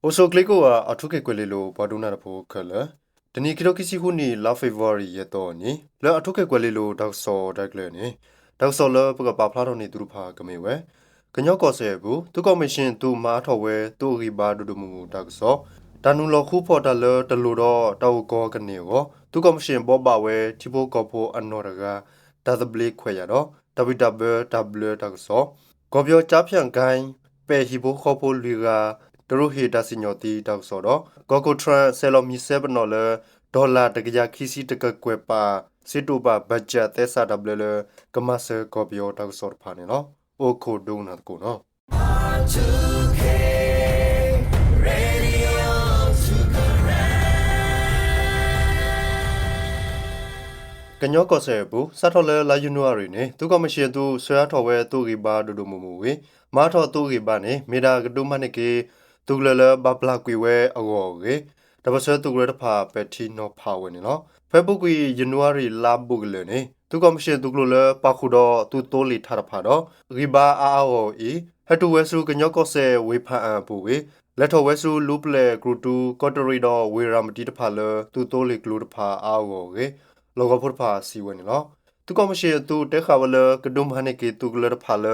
Oso kleko a atuke kwelelo baduna na pho khala. Tani kiro kisi huni la February ye to ni. La atuke kwelelo dakso dakle ni. Dakso la pga pa phla ro ni tu pha kame we. Kanyo ko se bu tu commission tu ma tho we tu ri ba du du mu dakso. Tanu lo khu pho ta le de lo do taw ko kane wo. Tu commission bo ba we ti bo ko pho anno daga da the blake khwe ya do. www dakso. Ko byo cha phyan gai pe hi bo kho pho li ga သူတို့ဟေတာစညောတီတောက်စောတော့ကောကိုထရန်ဆယ်လိုမီ7နော်လေဒေါ်လာတကကြခီစီတကကွယ်ပါစစ်တူပါဘတ်ဂျက်သက်စာ W ကမဆာကောပြောတောက်စောဖာနေနော်အိုခိုဒုံနာကိုနော် ကညောကောဆဲဘူးစထော်လဲလာယူနွာရီနေသူကမရှိသူဆွဲထော်ဝဲသူကြီးပါဒူဒူမူမူဝေမာထော်သူကြီးပါနေမေဒါကဒုမနကေသူလလဘပလာကွေဝဲအောဝေတပစသူရတဖာပက်တီနိုဖာဝဲနေနော်ဖေဘုကွေယနွာရီလာဘုကလေနေသူကမရှိသူကလပခုတော့သူတိုးလီထားဖာတော့ရီဘာအာအောအီဟတူဝဲစုကညောကောဆဲဝေဖာအပူဝေလက်ထော်ဝဲစုလူပလေဂရူတူကော်တရီတော့ဝေရာမတီတဖာလသူတိုးလီကလူတဖာအောဝေလောကဖုတ်ဖာစီဝဲနေနော်သူကမရှိသူတဲခါဝလကဒုမဟနေကေသူကလတဖာလ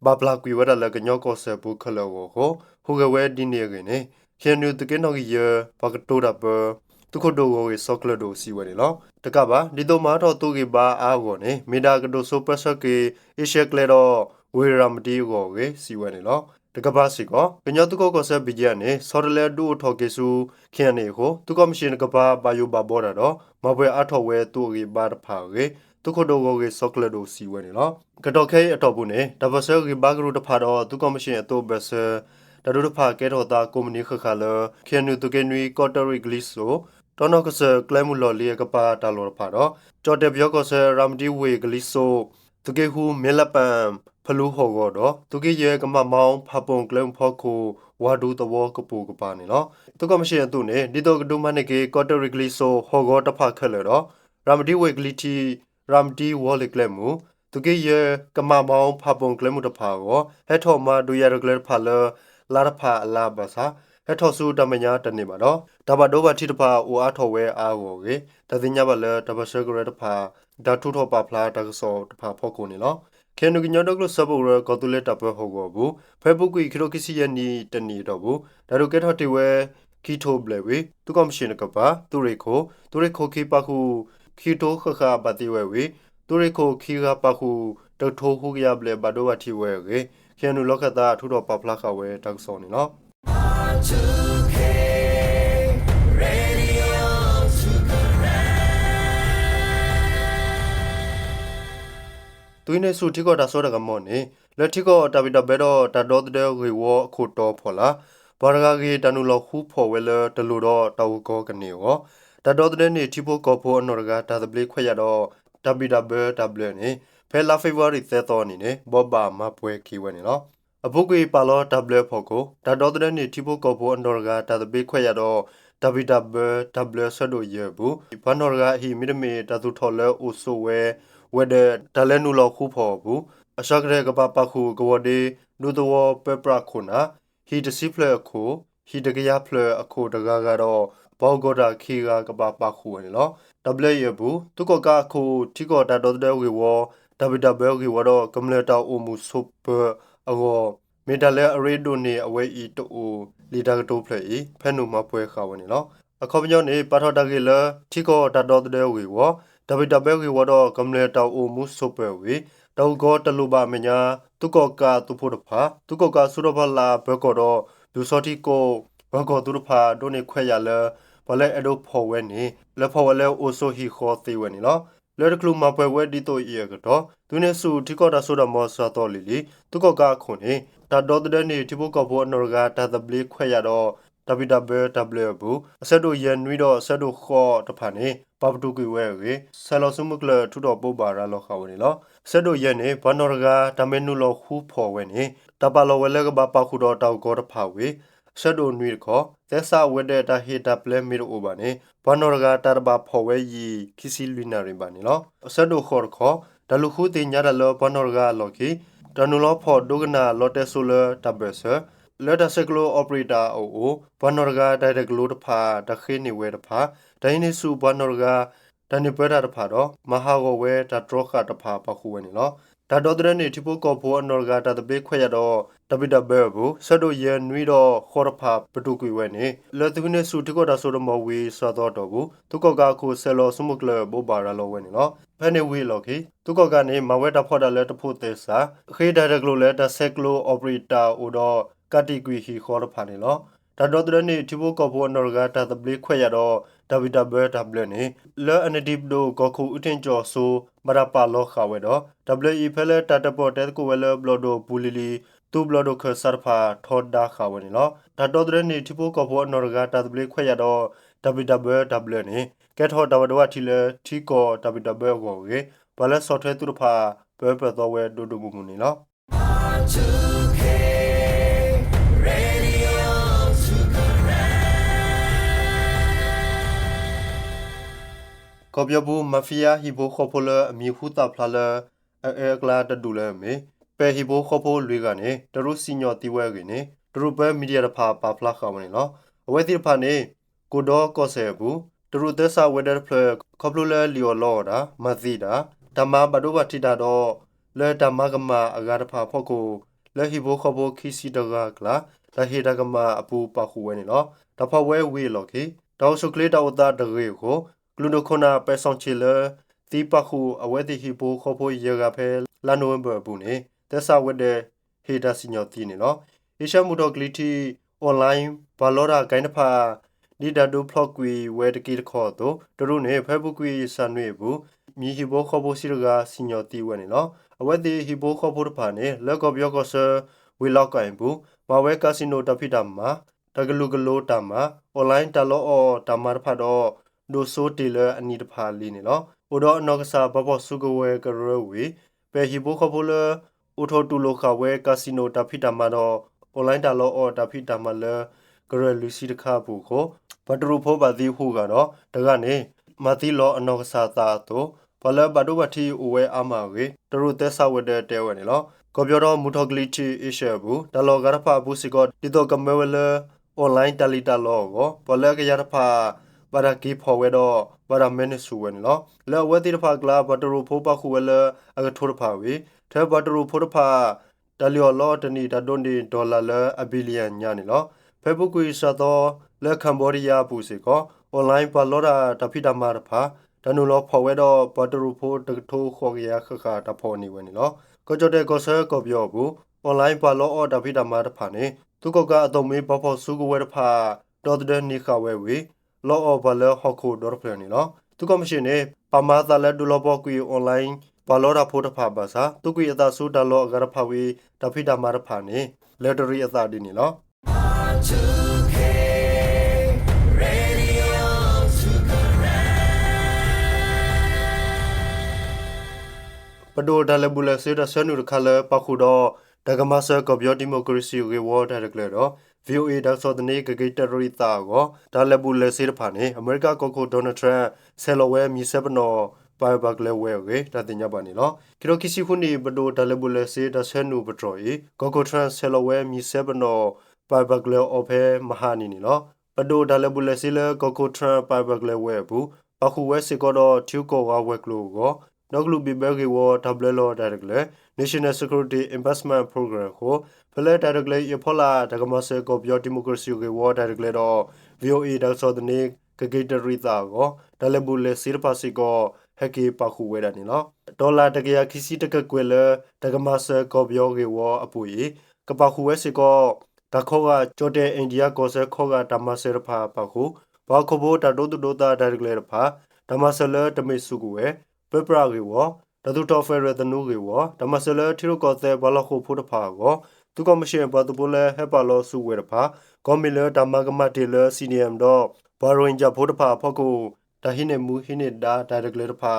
ဘပလာကွေဝဒလကညောကောဆဲဘူးခလောကိုဟိုကဝဲဒီနေကနေခင်နူတကင်းတော့ရဘကတိုဒါပသူခဒိုကိုဆော့ကလဒိုစီဝဲနေနော်တကပါဒီတော့မာတော့သူကဘာအာကိုနေမီဒါကဒိုဆိုပစကေအရှက်ကလေတော့ဝေရမတီကိုဝေစီဝဲနေနော်တကပါစီကောကညောတုကောကောဆဲဘီဂျန်နေဆော်ရလဲဒူထော်ကေဆူခင်နေကိုသူကမရှင်ကပါဘာယိုဘာဘောတာတော့မဘွေအထော်ဝဲသူကဘာတဖာကေသူခဒိုကိုဆော့ကလဒိုစီဝဲနေနော်ကတော့ခဲအတော်ဘူးနေတပစကဘာဂရုတဖာတော့သူကမရှင်အတော့ဘဆတရူဖာကေတော်တာကုမ္ပဏီခခလာခင်နူတကေနွီကော်တရီဂလစ်ဆိုတောနကဆကလမှုလော်လီကပါတာလော်ဖာတော့ကျော်တက်ပြောကဆရမ်ဒီဝေဂလစ်ဆိုတကေဟုမဲလပန်ဖလူဟောတော့တကေရဲကမမောင်းဖပုံကလမ်ဖောခုဝါဒူတဝကပူကပါနေနော်သူကမရှိသူနေဒီတော့ကဒုမနကေကော်တရီဂလစ်ဆိုဟောကောတဖာခလဲတော့ရမ်ဒီဝေဂလီတီရမ်ဒီဝေါ်လီကလမှုတကေရဲကမမောင်းဖပုံကလမှုတဖာကိုဟဲထော်မာဒူရဂလဖာလလာရဖာလာဘဆာဟဲထော်ဆူတမညာတနေပါတော့တဘဒိုဘတိတဖာအိုအားထော်ဝဲအားကိုကေတသိညာဘလတဘဆဂရတဖာဓာထုထော်ပါဖလာတကဆောတဖာဖောက်ကိုနေလောခဲနုကညောဒကလဆဘရကောတူလက်တပဟောကိုဘူးဖေဘုတ်ကွီခရိုကစီယနီတနီတော့ဘူးဒါတို့ကဲထော်တီဝဲကီတိုဘလေဝေသူကမရှင်ကပါသူရိခိုခိပါခုခီတိုခခဘာတီဝဲဝေသူရိခိုခီဂပါခုတထိုခုကရဘလေဘဒိုဝတီဝဲကေခဲနုလောကတာထူတော့ပပလာခဝဲတောက်ဆောနေနော်သူနေစုတိကောတာဆောရကမောနေလက်တိကောတာဘီတာဘဲတော့တာတော့တဲ့ဝေဝခုတော့ဖော်လာဘာရဂါကြီးတနုလခုဖော်ဝဲလတလူတော့တောက်ကောကနေရောတာတော့တဲ့နေတိဖို့ကောဖို့အနော်ရကတာသပလေးခွဲရတော့ www နေဖဲလာဖေဗရီသက်တော်နေနေဘောဘာမပွဲခီဝဲနေနော်အပုတ်ကွေပါလော W ဖို့ကိုတာတော့တဲ့နေတိဖို့ကောဖို့အနော်ရကတာသပလေးခွဲရတော့ www ဆဒိုရဘူးဘာနော်ရကဟီမိဒမေတာသူထော်လဲအိုဆိုဝဲဝဲတဲ့တလဲနူလောက်ခုဖို့ဘူးအရှကရဲကပပခုကဝဒေနုတဝပပရခုနာဟီတစီဖလခုဟီတကရဖလအခုတကားကတော့ဘောဂောတာခီကကပပခုဝင်လော W ရဘူးသူကကခုတိကောတာတော့တဲ့ဝေဝ www ဝတော့ကမ္လတာအိုမှုဆုပအောမေတလဲအရေဒိုနေအဝဲဤတူလီဒါတိုဖလေဖဲနုမပွဲခါဝင်လောအခုပညောနေပါထတာကေလတိကောတာတော့တဲ့ဝေဝwww ဝတော့ကမ္လတာအိုမှုဆုပဝေတောက်ကောတလူပါမညာသူကောကာသူဖို့တဖာသူကောကာဆုရဖလာဘကောတော့လူစောတိကိုဘကောသူတဖာဒိုနေခွဲရလဲဘလဲအဒိုဖော်ဝဲနေလဲဖော်ဝဲလဲအိုဆိုဟီခေါ်သေးဝဲနေလောလဲတကလူမပွဲဝဲဒီတိုအေကတော့သူနေစုတိကောတာဆိုတော့မောဆာတော်လီလီသူကောကာခွန်နေတာတော့တဲ့နေတိဖို့ကောဖို့အနော်ကတာသပလေးခွဲရတော့www ဘူးအဆက်တို့ရန်နွီတော့အဆက်တို့ခေါ်တဖာနေပပတူကွေဝဲကေဆယ်လောစုမကလထူတော့ပုတ်ပါရလောခါဝင်လောဆက်တို့ရန်နေဘနော်ကတမဲနုလောခူးဖော်ဝဲနေတပါလောဝဲလဲကဘာပခုတော့တောက်ကောတဖာဝေဆက်တို့နွီခေါ်သက်စာဝဲတဲ့တာဟီတာပလဲမီရိုဘာနေဘနော်ကတာဘာဖော်ဝဲယီခီစီလူနာရင်ပါနေလောဆက်တို့ခေါ်ဒလူခုတင်ညာလောဘနော်ကလော်ကီတနုလောဖော်ဒုကနာလော်တဲဆိုလတဘဆ လက်တဆက်ကလိုအော်ပရေတာအိုဘနော်ရကတိုက်တကလိုတဖာတခေနေဝဲတဖာဒိုင်းနေစုဘနော်ရကတန်နေပွဲတာတဖာတော့မဟာကိုဝဲတထရခတဖာပခုဝဲနေလောဒါတော့တဲ့နေတိပိုကောဖိုအနော်ရကတတပိခွဲရတော့တပိတဘဲဘူးဆဒိုရနွီတော့ခေါ်ဖာပတုကွေဝဲနေလက်သူနေစုတကောတာဆိုတော့မဝေစောတော့ဘူးသူကောကခုဆယ်လောစမှုကလဘောဘာရလောဝဲနေလောဖဲနေဝေလောခေသူကောကနေမဝဲတဖော်တာလက်တဖို့သေးစာခေဒါရကလိုလက်တဆက်ကလိုအော်ပရေတာအိုတော့ကတိကွေဟီခေါ်ဖာနေလောဒါတော့တဲ့နေတိပိုကောဖိုအနော်ရကတတပိခွဲရတော့ဒဗီတာဘဲဒါဘလနေလဲအန်ဒီပဒိုကိုခုအထင်ကျော်ဆိုမရပါလောခဝဲတော့ WE ဖဲလဲတတပေါ်တဲကိုဝဲလဲဘလဒိုပူလီလီတူဘလဒိုခဆာဖာထော်ဒါခဝဲနေလောဒါတော့တဲ့နေတိပိုကောဖိုအနော်ရကတတပိခွဲရတော့ဒဗီတာဘဲဒါဘလနေကဲထော်ဒဝဒဝတီလဲတီကောဒဗီတာဘဲကိုဝဲဘလဲဆော့ဖ်ဝဲတူဖာဘဲပတော့ဝဲဒိုဒိုမူမူနေလောကောပြဘူးမာဖီယာဟီဘိုခိုဖိုလအမီဟူတာဖလာလအဲကလာတဒူလမေပဲဟီဘိုခိုဖိုလွေကနေတရုစီညောတီဝဲကနေတရုပဲမီဒီယာဖာပါဖလာခမနေလောအဝဲတိဖာနေကိုဒေါ်ကောဆေဘူးတရုသက်စာဝဲဒဖလခေါပလူလလီယိုလောတာမသီတာဓမ္မဘဒုဘတိတာတော့လဲဓမ္မကမအဂါတဖာဖို့ကိုလဲဟီဘိုခိုဖိုခီစီတဂါကလာလဟေဒကမအပူပခုဝဲနေလောတဖဝဲဝေလောခေတောက်ဆုကလေးတောက်တာတရေကိုကလူနခနာပဲဆောင်ချီလတီပခုအဝဲတိဟီပိုခေါ်ဖို့ရေကဖဲလာနိုဝင်ဘာဘူးနေသက်စာဝတ်တဲ့ဟေဒါစီညောတီနေလောအေရှာမူတော်ဂလီတီအွန်လိုင်းဘာလောရာဂိုင်းနဖာဒီဒါဒိုဖလော့ကွီဝဲတကီခေါ်တော့တရုနေဖဲဘူးကွီဆန်နွေဘူးမြီဟီပိုခေါ်ဖို့စီရကစီညောတီဝဲနေလောအဝဲတိဟီပိုခေါ်ဖို့တဖာနေလက်ကောပြောကောဆာဝီလောက်ကင်ဘူးမဝဲကာစီနိုတဖိတမှာတကလူကလိုတမှာအွန်လိုင်းတလောအော်တမှာဖာတော့ဒိုဆိုတီလအနီတဖာလီနေလောအိုတော့အနောက်ကစားဘဘဆုကဝဲကရဝေပဲဟီဘိုခဖိုလအိုထိုတူလိုခဝဲကာစီနိုတဖိတမှာတော့အွန်လိုင်းတလောအော်တဖိတမှာလကရလူစီတခါပူကိုဘတ်ရူဖိုးပါသီဟုကတော့တကနေမတိလောအနောက်ကစားတာတော့ဘလဘဒုဘတီအိုဝဲအမာဝေတရူသက်ဆဝဲတဲ့တဲဝဲနေလောကောပြောတော့မူထောဂလီချီအေရှဘူးတလောကရဖာဘူးစီကောဒီတော့ကမဲဝဲလအွန်လိုင်းတလီတလောကိုဘလကရဖာဘာရကီဖော်ဝဲတော့ဘာရမင်းဆူဝဲနော်လဲဝဲတိဖာကလာဘတ်ရူဖိုးပါခုဝဲလအကထိုးဖာဝေထဲဘတ်ရူဖိုးဖာတလျော်လောတနီတဒွန်ဒီဒေါ်လာလအဘီလီယံညာနေလောဖေဘုကွေဆာတော့လဲကမ်ဘောဒီးယားပူစီကောအွန်လိုင်းပါလောတာတဖိတမာဖာတနူလောဖော်ဝဲတော့ဘတ်ရူဖိုးတထိုးခေါ်ရခခတဖော်နေဝဲနေလောကိုကြတဲ့ကိုဆာကောပြောဘူးအွန်လိုင်းပါလောအော်တဖိတမာဖာနေသူကကအတုံမေးဘဖော်စုကဝဲဖာဒေါ်တဲ့နိခဝဲဝေလောအော်ဘလဟခုဒေါ်ဖလနီလောသူကမရှိနေပမာသလက်ဒူလောဘောကွီအွန်လိုင်းဘာလောရာဖိုတဖာဘာသာသူကွီအသာဆူတလောအဂရဖဝေတဖိတမာရဖာနေလက်တရီအသာဒီနီလောပဒိုဒါလဘူလစေတဆနုရခလပခုတော့ဒဂမဆာကပြောဒီမိုကရေစီရေဝါဒါရကလေတော့ VOA ဒါဆိုတဲ့နေကဂေတရီတာကိုဒါလဘူလစေတဖာနေအမေရိကကိုကိုဒေါ်နယ်ထရန့်ဆယ်လဝဲမီဆပ်နော်ပိုင်ဘက်လေဝဲကေဒါတင်ညပါနေလို့ကိရိုကီစီခုနေဘဒိုဒါလဘူလစေတဆနုပထရီကိုကိုထရန့်ဆယ်လဝဲမီဆပ်နော်ပိုင်ဘက်လေအော်ဖဲမဟာနီနီလို့ပဒိုဒါလဘူလစေလကိုကိုထရန့်ပိုင်ဘက်လေဝဲဘူးပခုဝဲစေကတော့ထူကိုဝါဝဲကလို့ကိုနောက်ကလူဘီဘဲကေဝတဘလလောဒါရကလေ National Security Investment Program ကိုဖလဲဒါရကလေရဖလာဒကမဆေကိုပြောဒီမိုကရေစီကေဝဒါရကလေတော့ VOA ဒါဆိုတဲ့နေကဂေတရီတာကိုဒါလဘူလေစီရပါစီကိုဟက်ကေပခုဝဲတယ်နော်ဒေါ်လာတကရခီစီတကကွယ်လေဒကမဆေကိုပြောကေဝအပူရီကပခုဝဲစီကိုတခေါကချိုတဲအိန္ဒိယကိုဆေခေါကဓမ္မဆေရဖာပခုဘာခဘိုတာဒိုဒိုတာဒါရကလေဖာဓမ္မဆလတမေစုကိုဝဲပပရာကေဝတတူတော်ဖဲရတနူကေဝဓမ္မဆလထီရိုကောတဲ့ဘလခုဖုတဖာကိုသူကမရှိဘတ်ဘူလဲဟက်ပါလောစုဝဲတဖာကောမီလဓမ္မကမတေလစီနီယမ်တော့ဘာရိုင်ဂျာဖုတဖာဖကုတဟိနေမူဟိနေဒါဒါရကလေတဖာ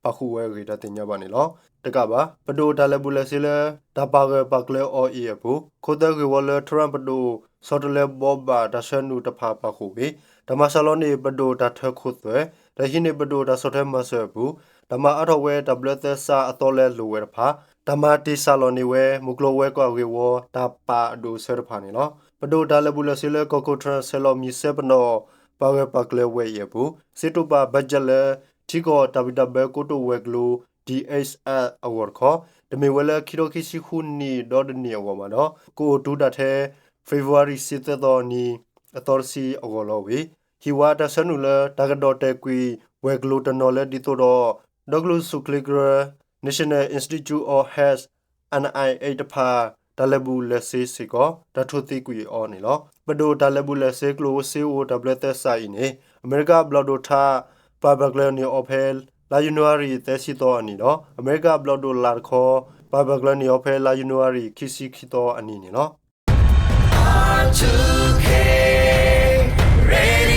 ပခုဝဲကေတတင်ညပါနေလောတကပါပဒိုဒါလဘူလဲစီလဲဒါပါကပကလေအော်အီဘူးခိုတဲ့ကေဝလဲထရမ်ပဒိုစောတလဲဘောဘာဒါဆနူတဖာပခုဘေဓမ္မဆလောနေပဒိုဒါထခုသွဲတဟိနေပဒိုဒါစောတဲမဆဘူးဓမ္မအထောဝဲဒဘလသက်စာအတော်လဲလိုဝဲဖာဓမ္မတိဆာလောနီဝဲမုကလိုဝဲကွာဝေဝတာပါအဒူဆရဖာနေနော် ပဒိုဒါလဘူးလဆီလေကိုကိုထရဆယ်လိုမီဆေပနောပါဝဲပါကလေဝဲရဘူးစစ်တူပါဘတ်ဂျက်လေချီကိုတဘီတဘဲကိုတိုဝဲဂလို DHL award ခေါ်တမေဝဲလေခီရိုခီစီခုနီဒေါ်ဒနီအဝါမနော်ကိုဒူဒတ်ထဲ February 7 တော်နီအတော်စီအဝလောဝေဟီဝါတဆနူလာတကဒေါ်တဲကွီဝဲဂလိုတနော်လေဒီတိုတော့ဒေါဂလုဆုကလီဂရာ National Institute of Health NIH တဖာဒါလဘူးလက်စေးစီကောတထုတိကွေအော်နေလောပဒိုဒါလဘူးလက်စေးကလိုစီအိုဒဘလတက်ဆိုင်နေအမေရိကဘလော့ဒိုထာပါဘဂလနီအော်ဖဲလာယူနွာရီတက်စီတော်အနီနော်အမေရိကဘလော့ဒိုလာခေါ်ပါဘဂလနီအော်ဖဲလာယူနွာရီခီစီခီတော်အနီနေနော် R2K Radio